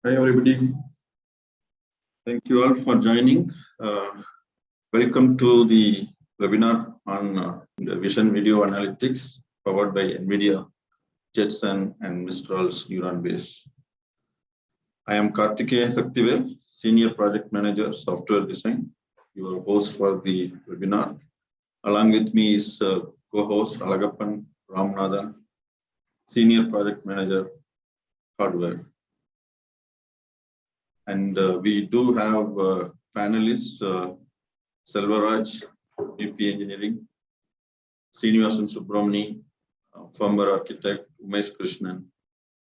Hi, everybody. Thank you all for joining. Welcome to the webinar on the Vision Video Analytics powered by NVIDIA, Jetson, and Mistral's Neuron Base. I am Karthikeyan Saktivel, Senior Project Manager, Software Design, your host for the webinar. Along with me is co-host Alagappan Ramanathan, Senior Project Manager, Hardware. And we do have panelists, Selvaraj, VP Engineering, Srinivasan Subramani, firmware architect, Umesh Krishnan,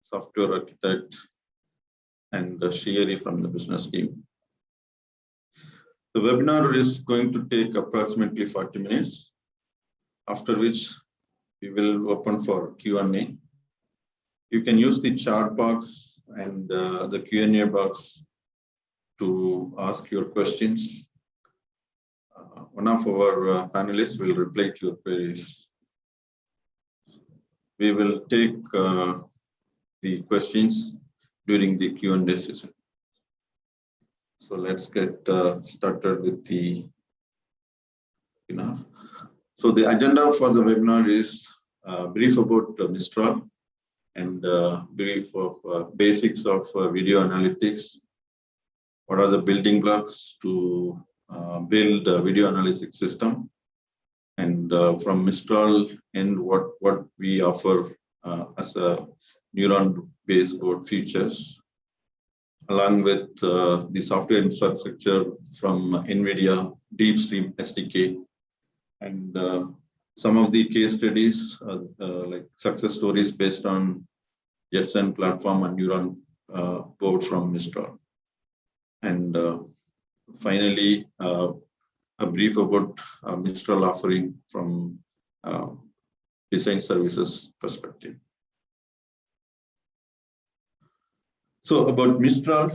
software architect, and Shriyari from the business team. The webinar is going to take approximately 40 minutes, after which we will open for Q&A. You can use the chat box and the Q&A box to ask your questions. One of our panelists will reply to your queries. We will take the questions during the Q&A session. So let's get started with the webinar. So the agenda for the webinar is brief about Mistral and brief of basics of video analytics. What are the building blocks to build a video analytics system, and from Mistral and what we offer as a neuron-based board features, along with the software infrastructure from NVIDIA, DeepStream SDK, and some of the case studies like success stories based on Jetson platform and neuron board from Mistral. And finally, a brief about Mistral offering from design services perspective. So about Mistral,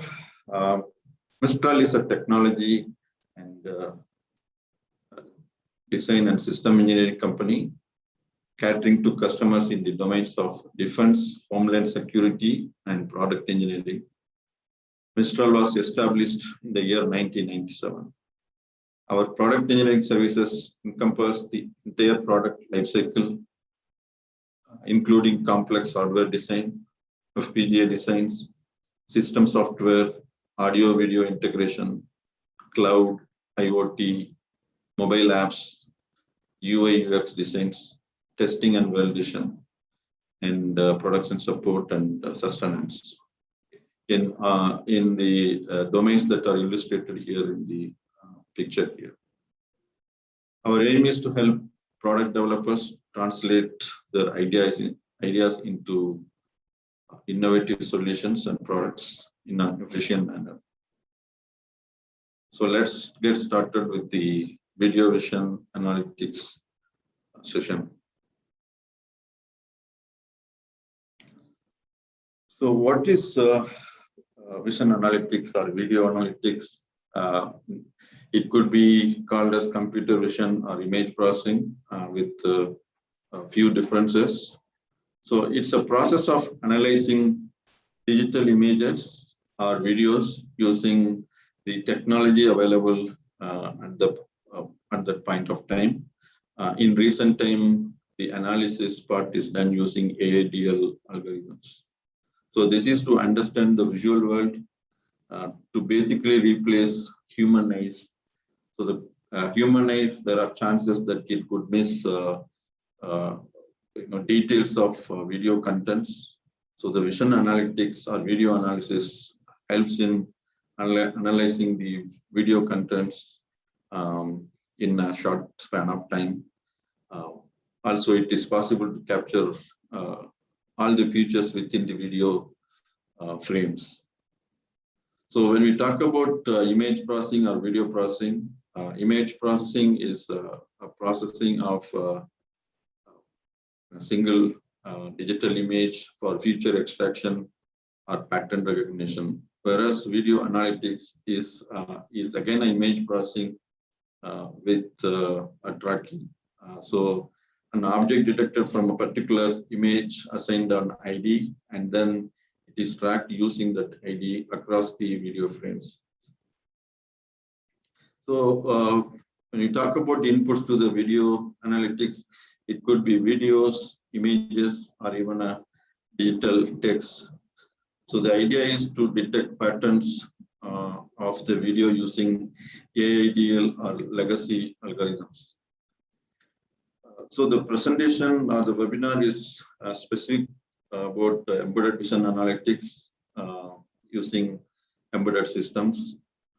Mistral is a technology and design and system engineering company catering to customers in the domains of defense, homeland security, and product engineering. Mistral was established in the year 1997. Our product engineering services encompass the entire product lifecycle, including complex hardware design, FPGA designs, system software, audio-video integration, cloud, IoT, mobile apps, UI UX designs, testing and validation, and production support and sustenance. In the domains that are illustrated here in the picture here. Our aim is to help product developers translate their ideas into innovative solutions and products in an efficient manner. So let's get started with the video vision analytics session. So what is vision analytics or video analytics? It could be called as computer vision or image processing with a few differences. So it's a process of analyzing digital images or videos using the technology available at that point of time. In recent time, the analysis part is done using AIDL algorithms. So this is to understand the visual world, to basically replace human eyes. So the human eyes, there are chances that it could miss details of video contents. So the vision analytics or video analysis helps in analyzing the video contents in a short span of time. Also, it is possible to capture all the features within the video frames. So when we talk about image processing or video processing, image processing is a processing of a single digital image for feature extraction or pattern recognition, whereas video analytics is again an image processing with a tracking. So an object detected from a particular image assigned an ID, and then it is tracked using that ID across the video frames. So when you talk about inputs to the video analytics, it could be videos, images, or even a digital text. So the idea is to detect patterns of the video using AIDL or legacy algorithms. So the presentation or the webinar is specific about embedded vision analytics using embedded systems.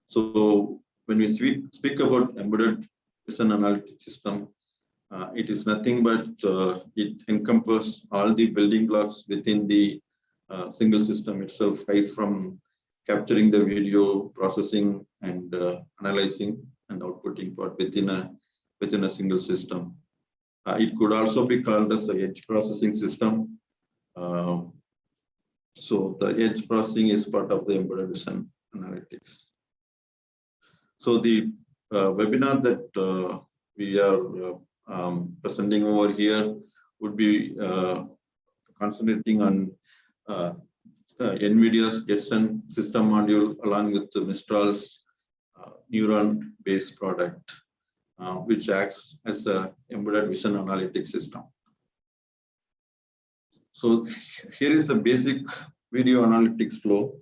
So when we speak about embedded vision analytics system, it is nothing but it encompasses all the building blocks within the single system itself, right from capturing the video, processing, and analyzing and outputting part within a single system. It could also be called as the edge processing system. So the edge processing is part of the embedded vision analytics. So the webinar that we are presenting over here would be concentrating on NVIDIA's Jetson system module along with the Mistral's neuron-based product, which acts as a embedded vision analytics system. So here is the basic video analytics flow.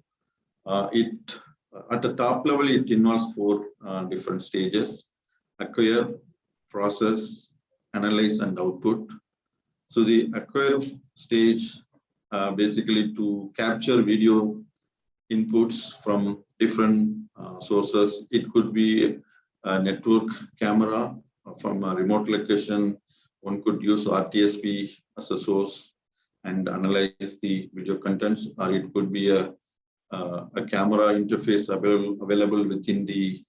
At the top level, it involves 4 different stages: acquire, process, analyze, and output. So the acquire stage basically to capture video inputs from different sources. It could be a network camera from a remote location. One could use RTSP as a source and analyze the video contents, or it could be a camera interface available within the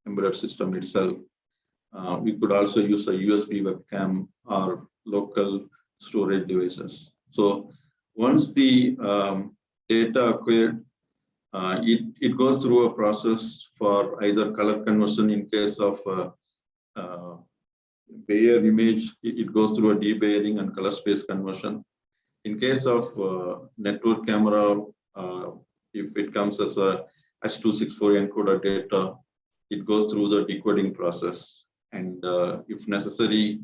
embedded system itself. We could also use a USB webcam or local storage devices. So once the data acquired, it goes through a process for either color conversion. In case of Bayer image, it goes through a debayering and color space conversion. In case of network camera, if it comes as a H.264 encoder data, it goes through the decoding process. And if necessary,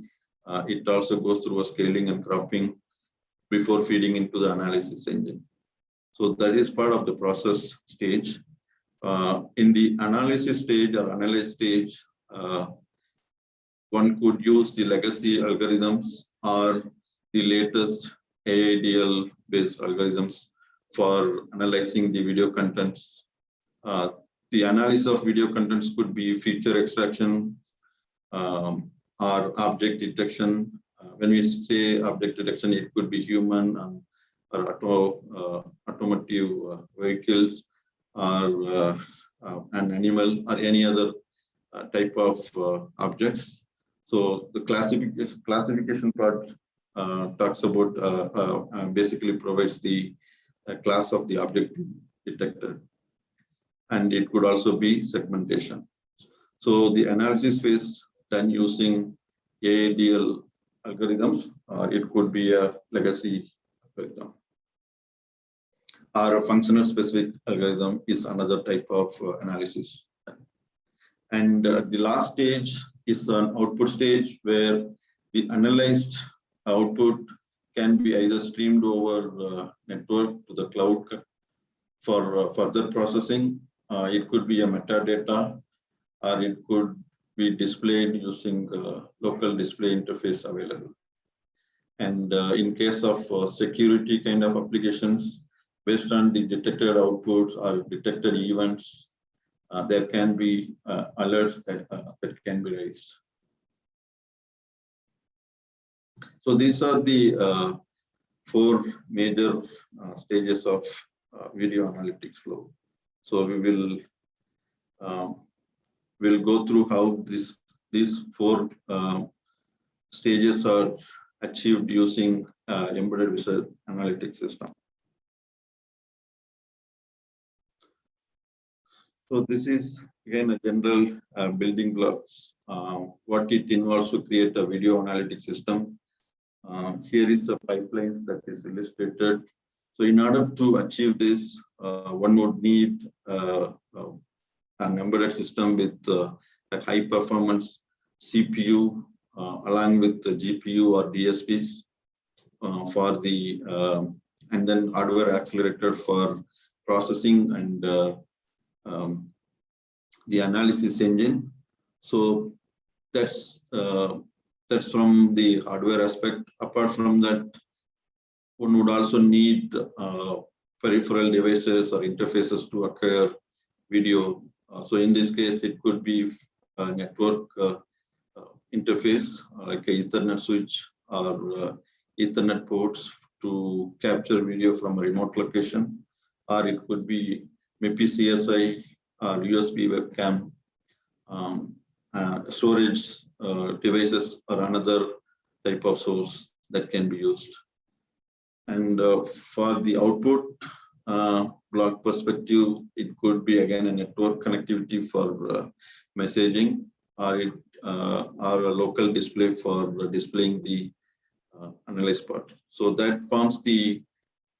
it also goes through a scaling and cropping before feeding into the analysis engine. So that is part of the process stage. In the analysis stage or analyze stage, one could use the legacy algorithms or the latest AIDL based algorithms for analyzing the video contents. The analysis of video contents could be feature extraction or object detection. When we say object detection, it could be human or automotive vehicles or an animal or any other type of objects. So the classification part talks about basically provides the class of the object detected, and it could also be segmentation. So the analysis phase done using AIDL algorithms, or it could be a legacy algorithm, or a functional specific algorithm is another type of analysis. And the last stage is an output stage where the analyzed output can be either streamed over the network to the cloud for further processing. It could be a metadata, or it could be displayed using local display interface available. And in case of security kind of applications, based on the detected outputs or detected events, there can be alerts that can be raised. So these are the 4 major stages of video analytics flow. So we will we'll go through how these 4 stages are achieved using embedded vision analytics system. So this is again a general building blocks, what it involves to create a video analytics system. Here is the pipelines that is illustrated. So in order to achieve this, one would need an embedded system with a high performance CPU along with the GPU or DSPs for the and then hardware accelerator for processing and the analysis engine. So that's from the hardware aspect. Apart from that, one would also need peripheral devices or interfaces to acquire video. So in this case, it could be a network interface like a Ethernet switch or Ethernet ports to capture video from a remote location, or it could be maybe CSI or USB webcam. Storage devices are another type of source that can be used. And for the output block perspective, it could be again a network connectivity for messaging, or a local display for displaying the analyzed part. So that forms the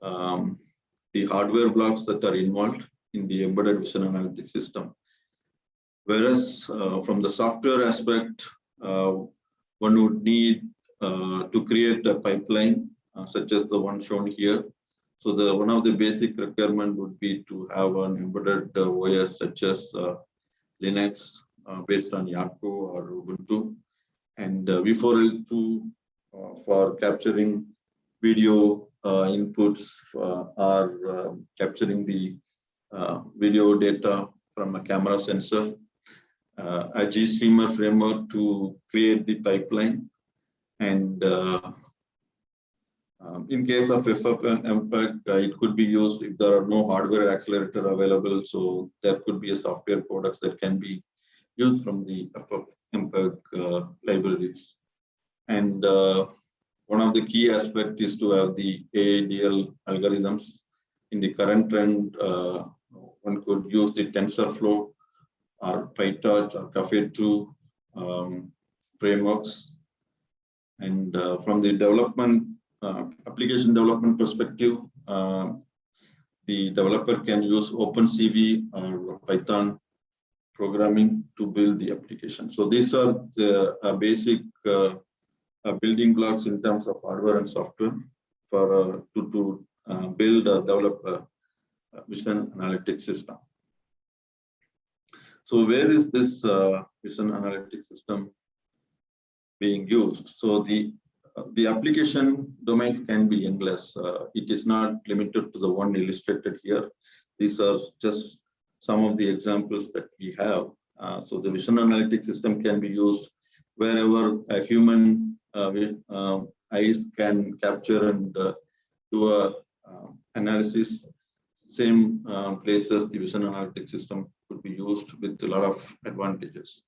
hardware blocks that are involved in the embedded vision analytics system. Whereas from the software aspect, one would need to create a pipeline such as the one shown here. So one of the basic requirement would be to have an embedded OS such as Linux based on Yocto or Ubuntu, and V4L2 for capturing video inputs or capturing the video data from a camera sensor, a GStreamer framework to create the pipeline, and in case of FFmpeg, it could be used if there are no hardware accelerator available. So there could be a software products that can be used from the FFmpeg libraries. And one of the key aspects is to have the AADL algorithms. In the current trend, one could use the TensorFlow or PyTorch or Caffe2 frameworks. And from the development application development perspective, the developer can use OpenCV or Python programming to build the application. So these are the basic building blocks in terms of hardware and software for to build or develop a vision analytics system. So where is this vision analytics system being used? So the application domains can be endless. It is not limited to the one illustrated here. These are just some of the examples that we have. So the vision analytics system can be used wherever a human eyes can capture and do a analysis. Same places the vision analytics system could be used with a lot of advantages.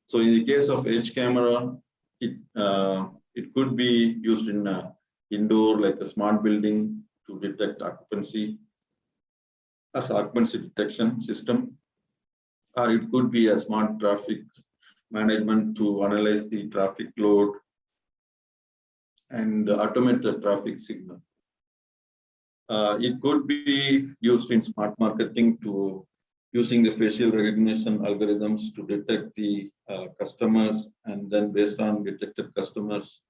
So in the case of edge camera, it could be used in indoor, like a smart building, to detect occupancy as occupancy detection system, or it could be a smart traffic management to analyze the traffic load and automate the traffic signal. It could be used in smart marketing to using the facial recognition algorithms to detect the customers, and then based on detected customers,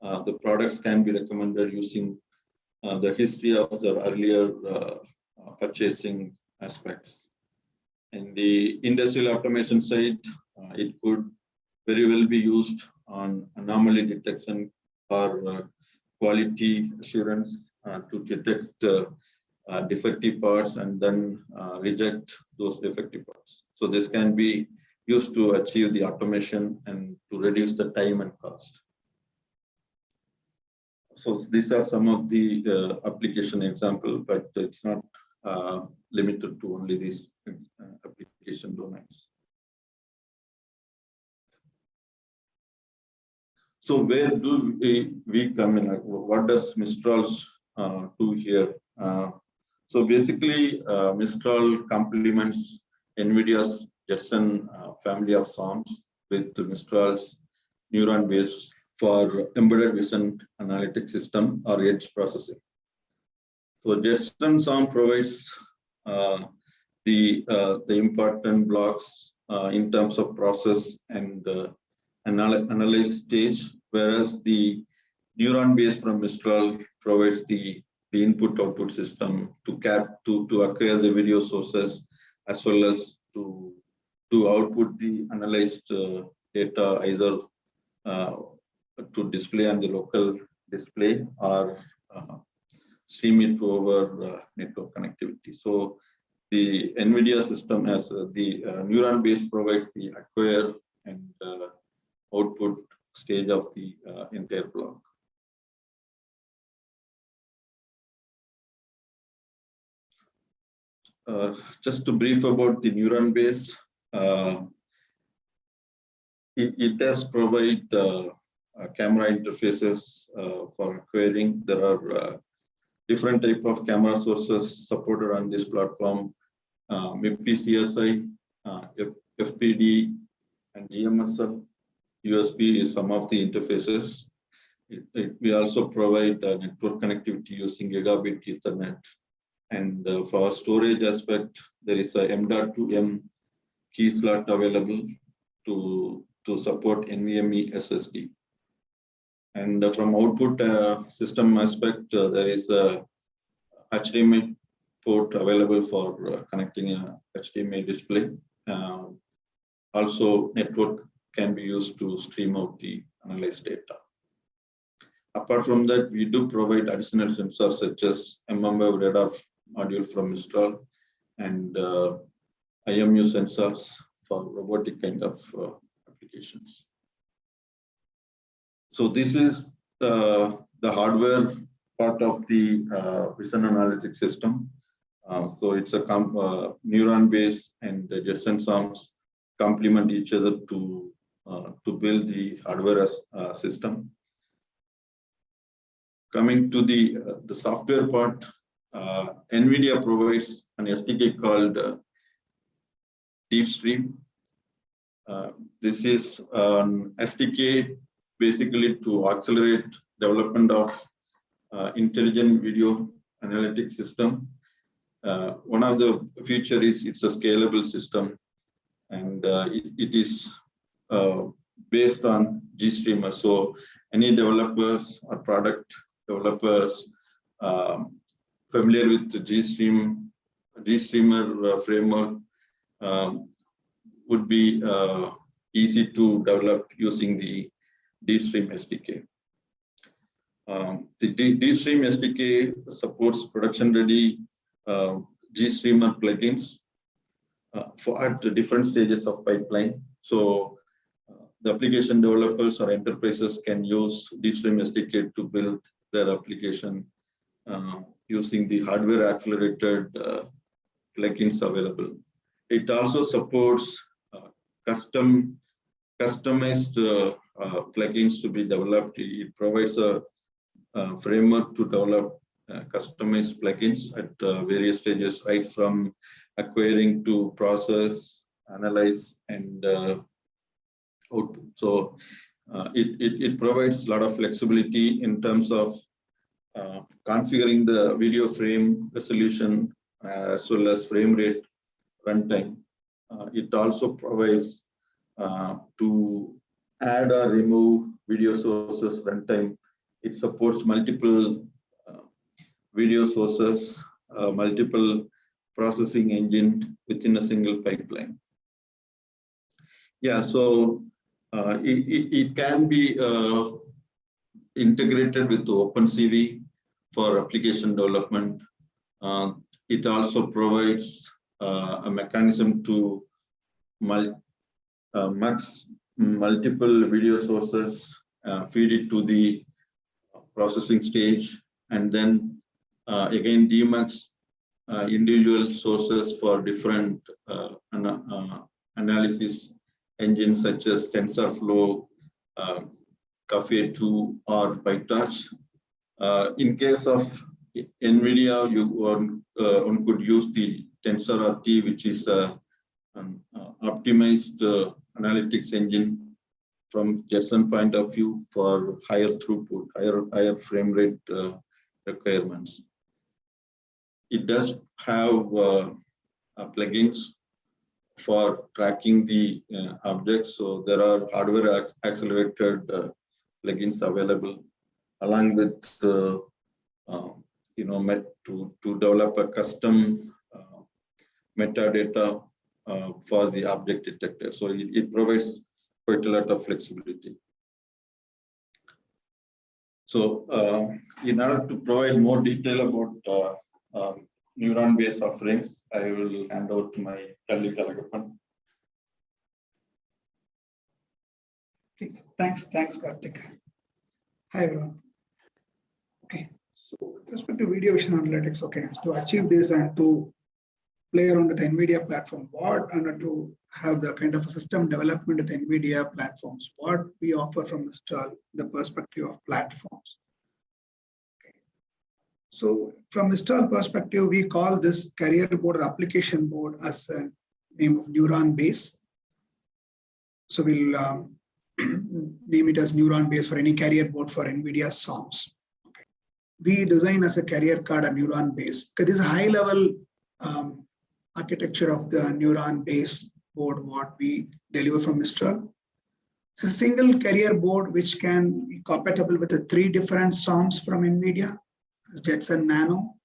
the products can be recommended using the history of the earlier purchasing aspects. In the industrial automation side, it could very well be used on anomaly detection or quality assurance to detect defective parts and then reject those defective parts. So this can be used to achieve the automation and to reduce the time and cost. So these are some of the application examples, but it's not limited to only these application domains. So where do we come in? What does Mistral do here? So basically, Mistral complements NVIDIA's Jetson family of SOMs with Mistral's neuron-based for embedded vision analytics system or edge processing. So Jetson SOM provides the important blocks in terms of process and analyze stage, whereas the neuron base from Mistral provides the input-output system to acquire the video sources, as well as to output the analyzed data, either to display on the local display or stream it over network connectivity. So the NVIDIA system has the neuron base provides the acquire and output stage of the entire block. Just to brief about the neuron base, it does provide camera interfaces for acquiring. There are different type of camera sources supported on this platform. MIPI CSI, FPD, and GMSL. USB is some of the interfaces. We also provide network connectivity using gigabit Ethernet. And for storage aspect, there is a M.2M key slot available to support NVMe SSD. And from output system aspect, there is a HDMI port available for connecting a HDMI display. Also, network can be used to stream out the analyzed data. Apart from that, we do provide additional sensors such as mmWave radar module from Mistral and IMU sensors for robotic kind of applications. So this is the hardware part of the vision analytics system. So it's a neuron base, and the Jetson SOMs complement each other to build the hardware system. Coming to the software part, NVIDIA provides an SDK called DeepStream. This is an SDK basically to accelerate development of intelligent video analytics system. One of the features is it's a scalable system, and it is based on GStreamer. So any developers or product developers familiar with the GStreamer framework would be easy to develop using the DeepStream SDK. The DeepStream SDK supports production-ready GStreamer plugins at the different stages of pipeline. So the application developers or enterprises can use DeepStream SDK to build their application using the hardware accelerated plugins available. It also supports customized plugins to be developed. It provides a framework to develop customized plugins at various stages, right from acquiring to process, analyze, and output. So it provides a lot of flexibility in terms of configuring the video frame resolution as well as frame rate runtime. It also provides to add or remove video sources runtime. It supports multiple video sources, multiple processing engine within a single pipeline. Yeah, so it can be integrated with the OpenCV for application development. It also provides a mechanism to max multiple video sources, feed it to the processing stage, and then again demux individual sources for different analysis engines such as TensorFlow, Caffe2, or PyTorch. In case of NVIDIA, one could use the TensorRT, which is an optimized analytics engine from Jetson point of view for higher throughput, higher frame rate requirements. it does have plugins for tracking the objects. So there are hardware accelerated plugins available, along with to develop a custom metadata for the object detector. So it provides quite a lot of flexibility. So in order to provide more detail about neuron-based offerings, I will hand over to my colleague Alagappan. Okay, thanks, Karthik. Hi everyone. Okay, so with respect to video vision analytics, okay, to achieve this and to play around with the NVIDIA platform, to have the kind of a system development with the NVIDIA platforms, what we offer from Mistral, the perspective of platforms. Okay. So from Mistral perspective, we call this carrier board or application board as a name of neuron base. So we'll name it as neuron base for any carrier board for NVIDIA SOMs. Okay. We design as a carrier card a neuron base. Okay, this is a high level architecture of the neuron base board what we deliver from Mistral. It's a single carrier board which can be compatible with the 3 different SOMs from NVIDIA: Jetson Nano,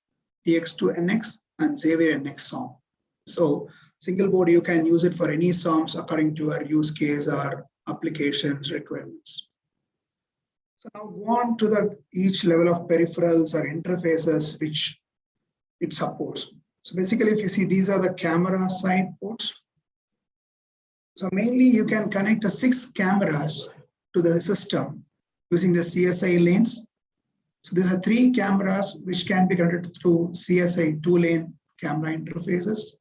TX2NX, and Xavier NX SOM. So single board, you can use it for any SOMs according to our use case or applications requirements. So now go on to each level of peripherals or interfaces which it supports. So basically, if you see, these are the camera side ports. So mainly you can connect 6 cameras to the system using the CSI lanes. So there are 3 cameras which can be connected through CSI 2-lane camera interfaces.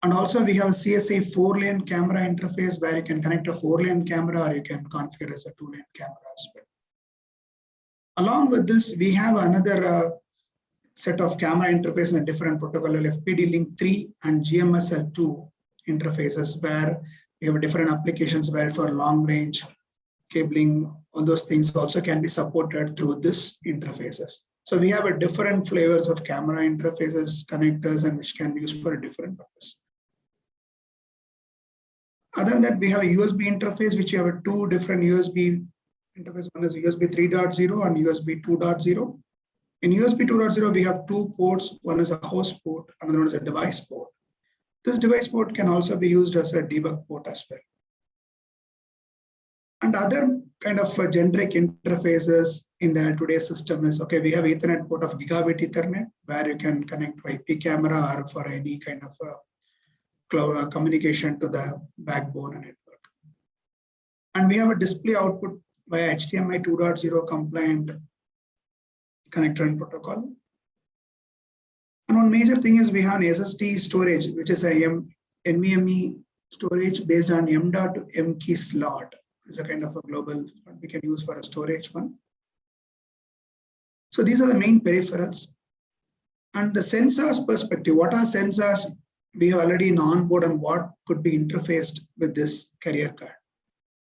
And also we have a CSI 4-lane camera interface where you can connect a 4-lane camera or you can configure as a 2-lane camera as well. Along with this, we have another set of camera interface in a different protocol, FPD Link 3 and GMSL2 interfaces, where we have different applications where for long range cabling, all those things also can be supported through this interfaces. So we have a different flavors of camera interfaces, connectors, and which can be used for a different purpose. Other than that, we have a USB interface, which you have 2 different USB interfaces. One is USB 3.0 and USB 2.0. In USB 2.0, we have 2 ports. One is a host port, another one is a device port. This device port can also be used as a debug port as well. And other kind of generic interfaces in the today's system is, okay, we have Ethernet port of gigabit Ethernet, where you can connect IP camera or for any kind of cloud communication to the backbone and network. And we have a display output via HDMI 2.0 compliant connector and protocol. And one major thing is we have an SSD storage, which is a NVMe storage based on M.2 key slot. It's a kind of a global we can use for a storage one. So these are the main peripherals. And the sensors perspective, what are sensors we have already in onboard and what could be interfaced with this carrier card?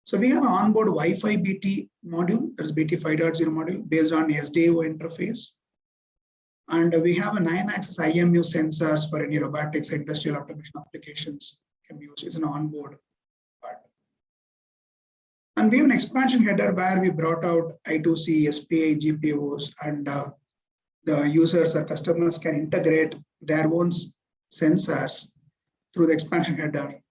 So we have an onboard Wi-Fi BT module, that's BT 5.0 module based on SDAO interface. And we have a 9-axis IMU sensors for any robotics, industrial automation applications can be used. It's an onboard part. And we have an expansion header where we brought out I2C, SPI, GPOs, and the users or customers can integrate their own sensors through the expansion header.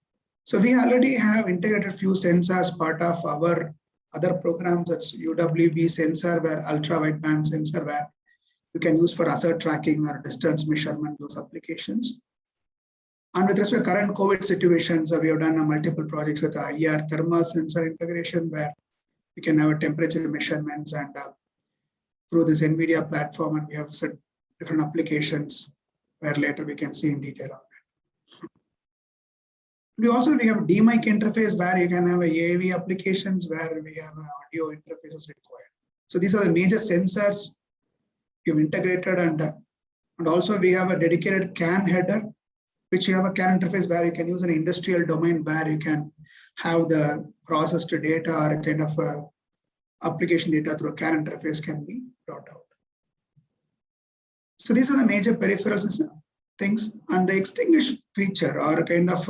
So we already have integrated few sensors part of our other programs. That's UWB sensor, where ultra wideband sensor, where you can use for asset tracking or distance measurement, those applications. And with respect to current COVID situations, we have done multiple projects with IR thermal sensor integration, where we can have a temperature measurements and through this NVIDIA platform, and we have set different applications where later we can see in detail on that. We have DMIC interface where you can have a AAV applications where we have audio interfaces required. So these are the major sensors we've integrated, and also we have a dedicated CAN header, which you have a CAN interface where you can use an industrial domain where you can have the processed data or a kind of application data through a CAN interface can be brought out. So these are the major peripherals things, and the extinguish feature or a kind of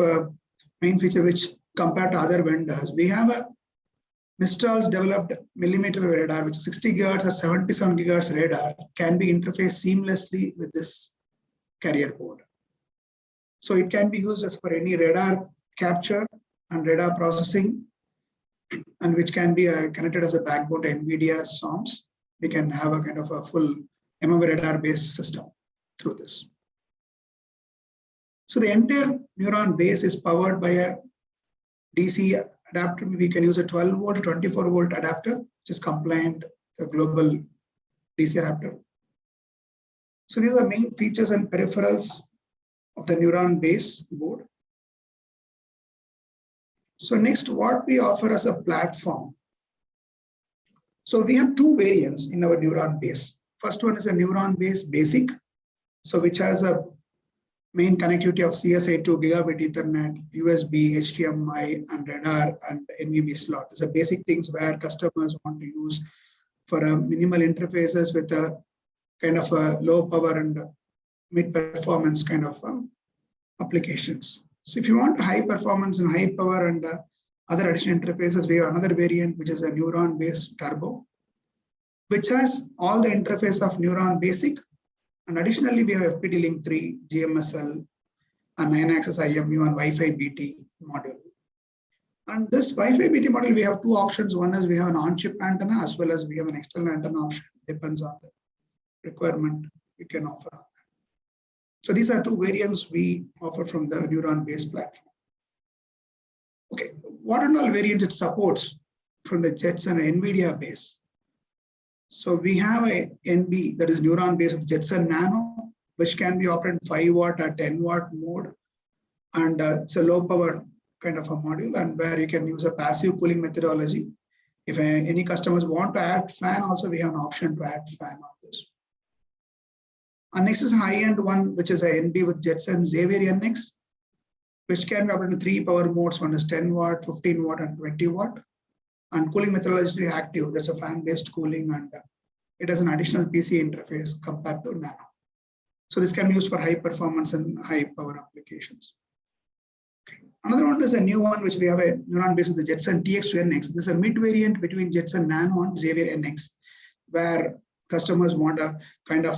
main feature which compared to other vendors, we have a Mistral's developed millimeter wave radar, which is 60 gigahertz or 77 gigahertz radar, can be interfaced seamlessly with this carrier board. So it can be used as for any radar capture and radar processing, and which can be connected as a backbone to NVIDIA SOMs. We can have a kind of a full mmWave radar based system through this. So the entire neuron base is powered by a DC adapter. We can use a 12 volt, 24 volt adapter, which is compliant to global DC adapter. So these are main features and peripherals of the neuron base board. So next, what we offer as a platform. So we have two variants in our neuron base. First one is a neuron base basic, so which has a main connectivity of CSA2, gigabit Ethernet, USB, HDMI, and radar and NVMe slot. These are basic things where customers want to use for a minimal interfaces with a kind of a low power and mid performance kind of applications. So if you want high performance and high power and other additional interfaces, we have another variant which is a neuron based turbo, which has all the interface of neuron basic. And additionally, we have FPD Link 3, GMSL, and 9-axis IMU and Wi-Fi BT module. And this Wi-Fi BT module, we have two options. One is we have an on-chip antenna as well as we have an external antenna option. Depends on the requirement we can offer. So these are two variants we offer from the neuron-based platform. Okay, what and all variants it supports from the Jetson NVIDIA base. So we have a NB, that is neuron based with Jetson Nano, which can be operated 5 watt or 10 watt mode. And it's a low power kind of a module, and where you can use a passive cooling methodology. If any customers want to add fan, also we have an option to add fan on this. And next is a high-end one, which is a NB with Jetson Xavier NX, which can be operated in 3 power modes. One is 10 watt, 15 watt, and 20 watt. And cooling methodology active, that's a fan-based cooling, and it has an additional PC interface compared to Nano. So this can be used for high performance and high power applications. Okay. Another one is a new one, which we have a neuron based with the Jetson TX2NX. This is a mid variant between Jetson Nano and Xavier NX, where customers want a kind of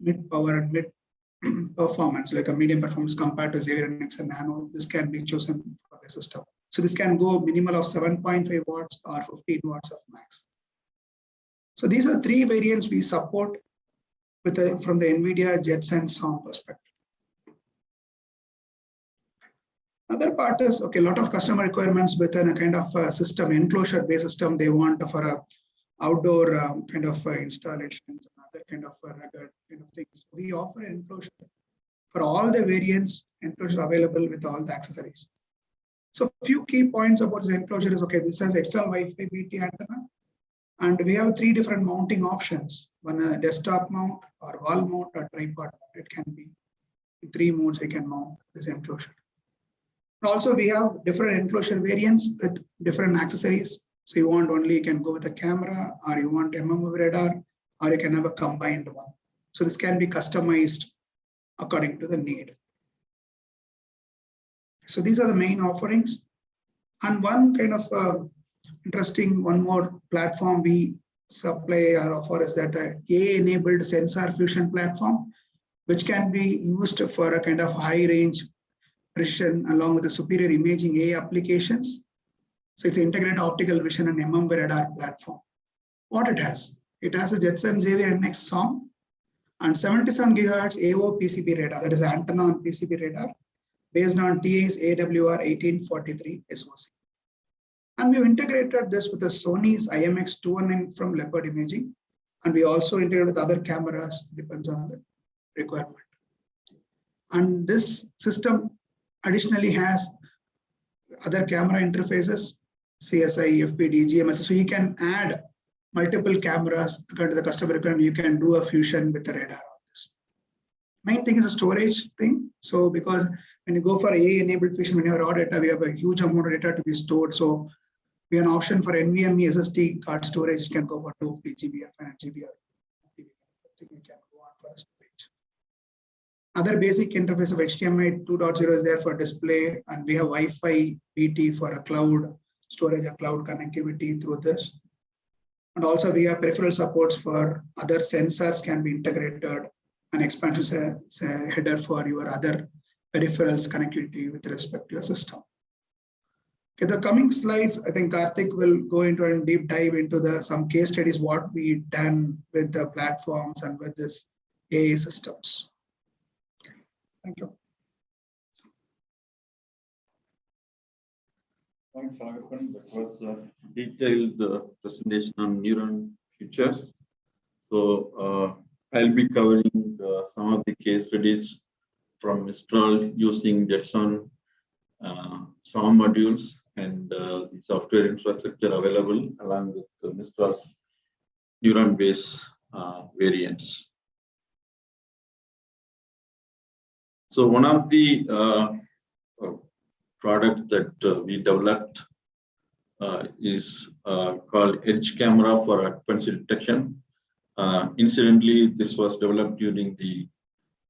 mid power and mid performance, like a medium performance compared to Xavier NX and Nano. This can be chosen for the system. So this can go minimal of 7.5 watts or 15 watts of max. So these are 3 variants we support with from the NVIDIA Jetson SOM perspective. Other part is, okay, a lot of customer requirements within a kind of system, enclosure-based system, they want for a outdoor kind of installations and other kind of rugged kind of things. We offer enclosure for all the variants, enclosure available with all the accessories. So a few key points about this enclosure is, okay, this has external Wi-Fi BT antenna, and we have 3 different mounting options. One a desktop mount or wall mount or tripod mount. It can be in 3 modes we can mount this enclosure. And also we have different enclosure variants with different accessories. So you want only, you can go with a camera, or you want mmWave radar, or you can have a combined one. So this can be customized according to the need. So these are the main offerings. And one kind of interesting, one more platform we supply or offer is that AI-enabled sensor fusion platform, which can be used for a kind of high range precision along with the superior imaging AI applications. So it's an integrated optical vision and mmWave radar platform. What it has a Jetson Xavier NX SOM and 77 gigahertz AO PCB radar, that is antenna on PCB radar, based on TI's AWR 1843 SoC. And we've integrated this with the Sony's IMX219 from Leopard Imaging. And we also integrate with other cameras, depends on the requirement. And this system additionally has other camera interfaces, CSI, FPD, GMS. So you can add multiple cameras according to the customer requirement. You can do a fusion with the radar on this. Main thing is a storage thing. So because when you go for AI-enabled fusion, when you have raw data, we have a huge amount of data to be stored. So we have an option for NVMe SSD card storage. You can go for 250 GB or 500 GB. You can go on for storage. Other basic interface of HDMI 2.0 is there for display, and we have Wi-Fi BT for a cloud storage and cloud connectivity through this. And also we have peripheral supports for other sensors can be integrated, and expansion header for your other peripherals connectivity with respect to your system. Okay, the coming slides, I think Karthik will go into and deep dive into some case studies, what we done with the platforms and with this AI systems. Okay, thank you. Thanks, Raghavan. That was a detailed presentation on Neuron features. So I'll be covering some of the case studies from Mistral using Jetson SOM modules and the software infrastructure available along with Mistral's Neuron-based variants. So one of the product that we developed is called Edge Camera for occupancy detection. Incidentally, this was developed during the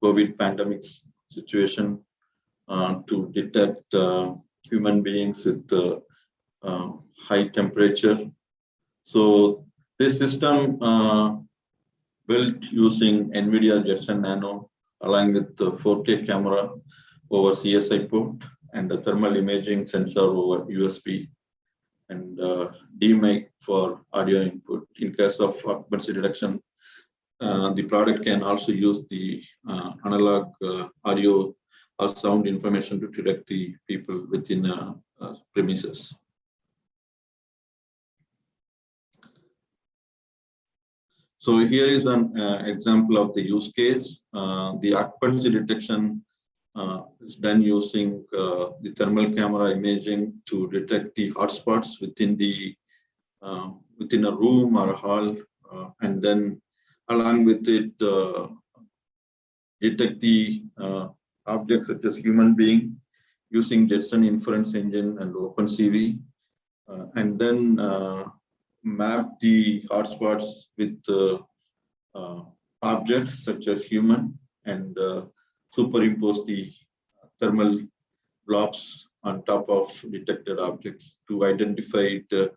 COVID pandemic situation to detect human beings with high temperature. So this system built using NVIDIA Jetson Nano along with the 4K camera over CSI port and a thermal imaging sensor over USB and DMIC for audio input. In case of occupancy detection, the product can also use the analog audio or sound information to detect the people within premises. So here is an example of the use case. The occupancy detection is done using the thermal camera imaging to detect the hotspots within a room or a hall, and then along with it detect the objects such as human being using Jetson Inference Engine and OpenCV, and then map the hotspots with objects such as human and superimpose the thermal blobs on top of detected objects to identify the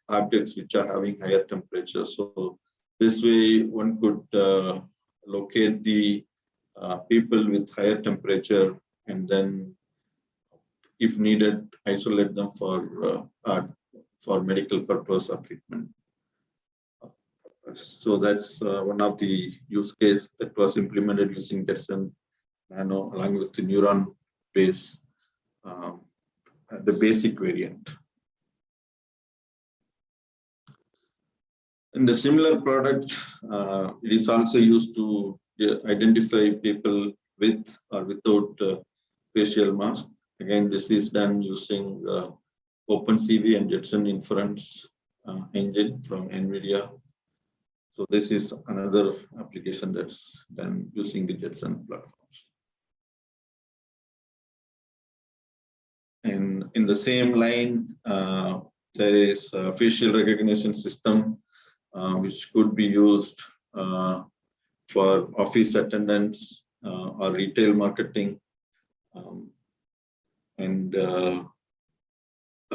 objects which are having higher temperature. So this way one could locate the people with higher temperature and then, if needed, isolate them for medical purpose or treatment. So that's one of the use case that was implemented using Jetson Nano along with the Neuron base, the basic variant. In the similar product, it is also used to identify people with or without facial mask. Again, this is done using OpenCV and Jetson Inference Engine from NVIDIA. So this is another application that's done using the Jetson platforms. And in the same line, there is a facial recognition system which could be used for office attendants or retail marketing and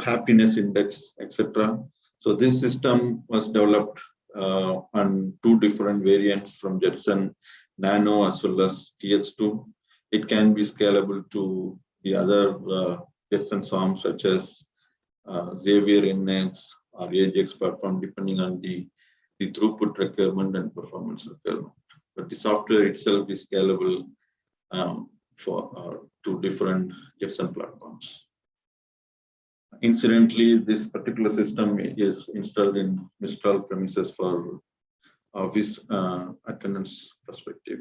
happiness index, etc. So this system was developed on 2 different variants from Jetson Nano as well as TX2. It can be scalable to the other Jetson SOM such as Xavier NX or AGX platform, depending on the throughput requirement and performance requirement. But the software itself is scalable for 2 different Jetson platforms. Incidentally, this particular system is installed in Mistral premises for office attendance perspective.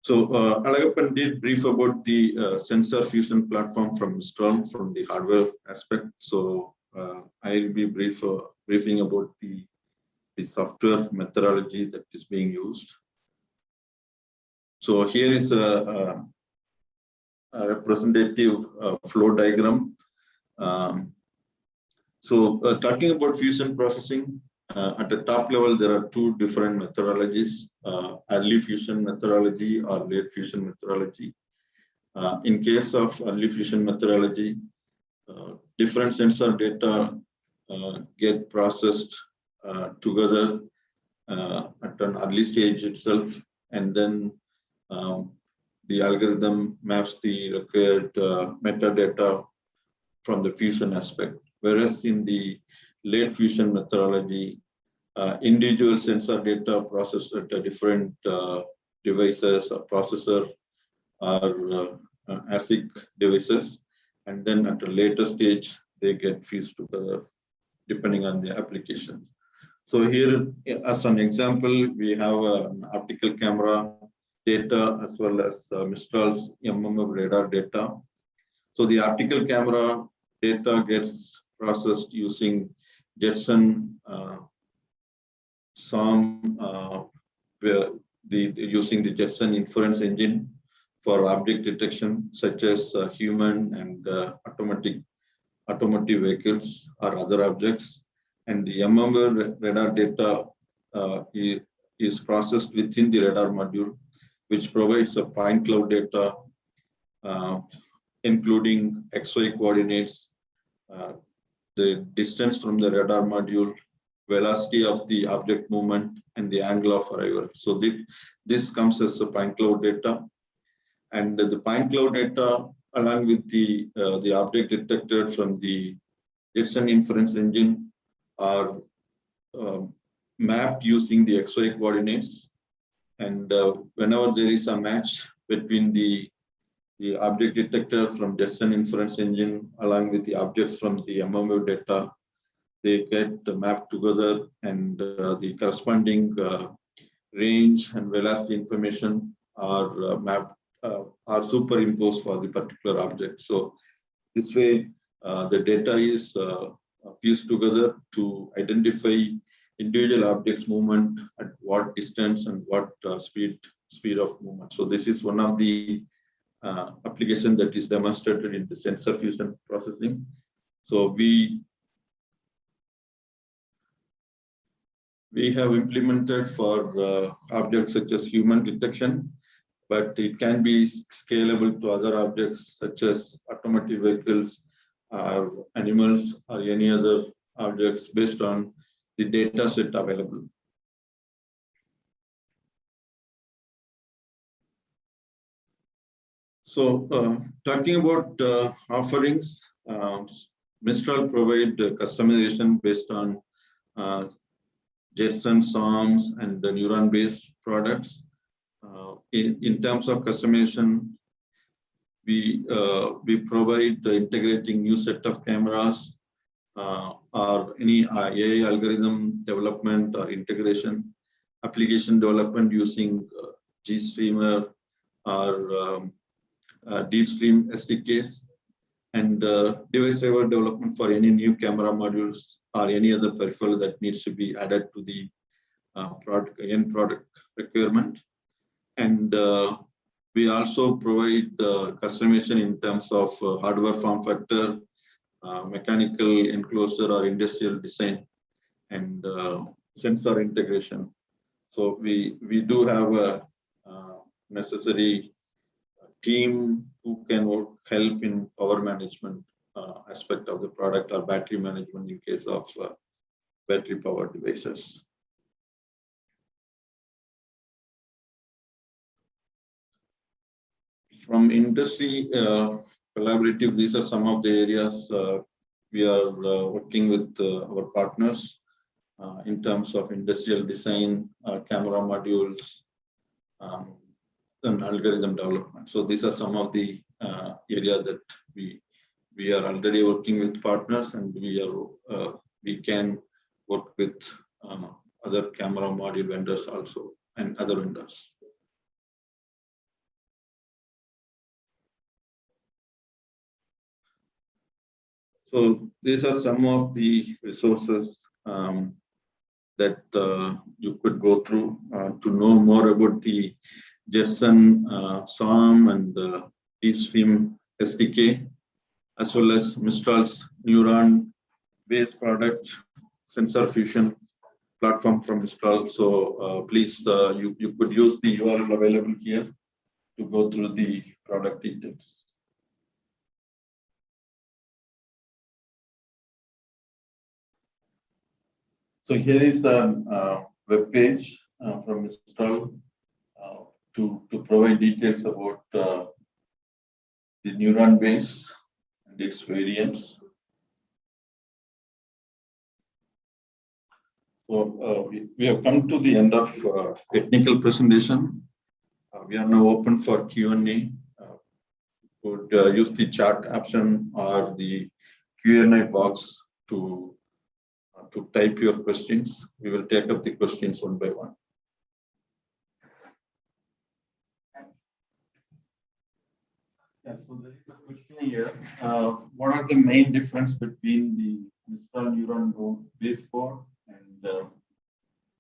So Alagappan did brief about the sensor fusion platform from Mistral from the hardware aspect. So I'll be briefing about the software methodology that is being used. So here is a representative flow diagram. So talking about fusion processing, at the top level, there are two different methodologies, early fusion methodology or late fusion methodology. In case of early fusion methodology, different sensor data get processed together at an early stage itself, and then the algorithm maps the required metadata from the fusion aspect. Whereas in the late fusion methodology, individual sensor data processed at different devices or processor or ASIC devices, and then at a later stage, they get fused together depending on the application. So here, as an example, we have an optical camera data as well as Mistral's MMF radar data. So the optical camera data gets processed using Jetson SOM, using the Jetson inference engine for object detection, such as human and automotive vehicles or other objects. And the MMF radar data is processed within the radar module, which provides a point cloud data, including XY coordinates, the distance from the radar module, velocity of the object movement, and the angle of arrival. So this comes as a point cloud data. And the point cloud data, along with the object detected from the Jetson inference engine, are mapped using the XY coordinates. And whenever there is a match between the object detector from Jetson inference engine along with the objects from the MMF data, they get mapped together, and the corresponding range and velocity information are mapped, are superimposed for the particular object. So this way, the data is fused together to identify individual objects' movement at what distance and what speed of movement. So this is one of the application that is demonstrated in the sensor fusion processing. So we have implemented for objects such as human detection, but it can be scalable to other objects such as automotive vehicles or animals or any other objects based on the data set available. So talking about offerings, Mistral provide customization based on Jetson SOMs and the neuron-based products. In terms of customization, we provide integrating new set of cameras or any AI algorithm development or integration, application development using GStreamer or DeepStream SDKs, and device driver development for any new camera modules or any other peripheral that needs to be added to the end product requirement. And we also provide customization in terms of hardware form factor, mechanical enclosure or industrial design, and sensor integration. So we do have a necessary team who can help in power management aspect of the product or battery management in case of battery powered devices. From industry collaborative, these are some of the areas we are working with our partners in terms of industrial design, camera modules, and algorithm development. So these are some of the areas that we are already working with partners, and we can work with other camera module vendors also and other vendors. So these are some of the resources that you could go through to know more about the Jetson SOM and the DeepStream SDK, as well as Mistral's neuron-based product, Sensor Fusion, platform from Mistral. So please, you could use the URL available here to go through the product details. So here is a web page from Mistral to provide details about the neuron base and its variants. So we have come to the end of technical presentation. We are now open for Q&A. Could use the chat option or the Q&A box to type your questions. We will take up the questions one by one. Yeah, so there is a question here. What are the main difference between the Mistral Neuron base board and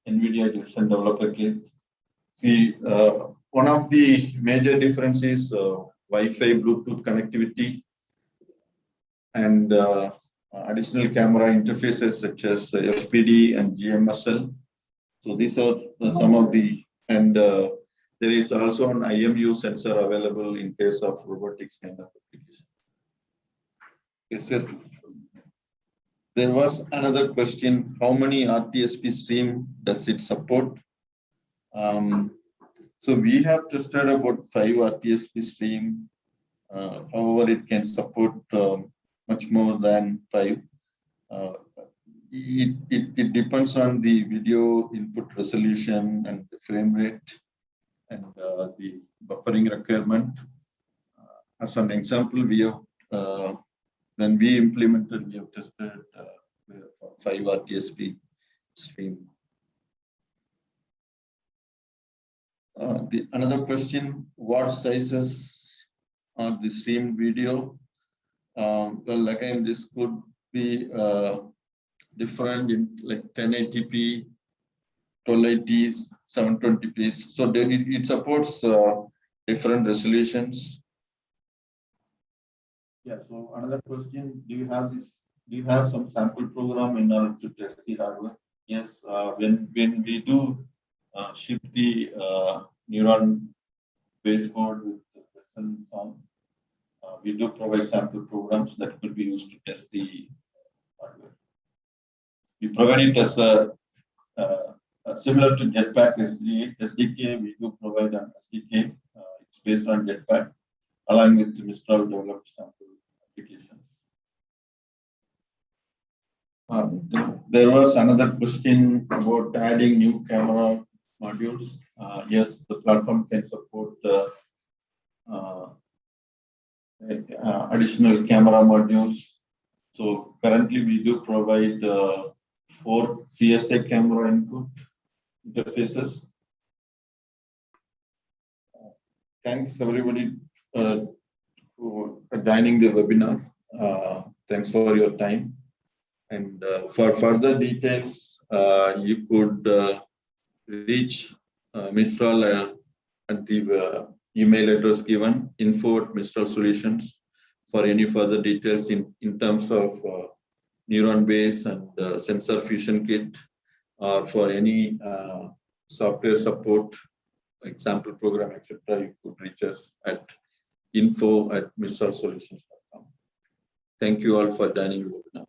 NVIDIA Jetson Developer Kit? See, one of the major differences Wi-Fi, Bluetooth connectivity, and additional camera interfaces such as FPD and GMSL. So these are some of the, and there is also an IMU sensor available in case of robotics kind of application. Yes, sir. There was another question: how many RTSP stream does it support? So we have tested about 5 RTSP stream. However, it can support much more than 5. It depends on the video input resolution and the frame rate and the buffering requirement. As an example, we have when we implemented, we have tested 5 RTSP stream. Another question: what sizes are the streamed video? Well, again, this could be different in like 1080p, 1280s, 720p. So it supports different resolutions. Yeah. So another question: do you have this? Do you have some sample program in order to test the hardware? Yes. When we do ship the neuron base board with the Jetson on, we do provide sample programs that could be used to test the hardware. We provide it as a similar to Jetpack SDK. We do provide an SDK. It's based on Jetpack, along with the Mistral developed sample applications. There was another question about adding new camera modules. Yes, the platform can support additional camera modules. So currently we do provide 4 CSA camera input interfaces. Thanks everybody for joining the webinar. Thanks for your time. And for further details, you could reach Mistral at the email address given, info@Mistral Solutions, for any further details in terms of neuron base and sensor fusion kit, or for any software support, example program, etc. You could reach us at info@MistralSolutions.com. Thank you all for joining the webinar.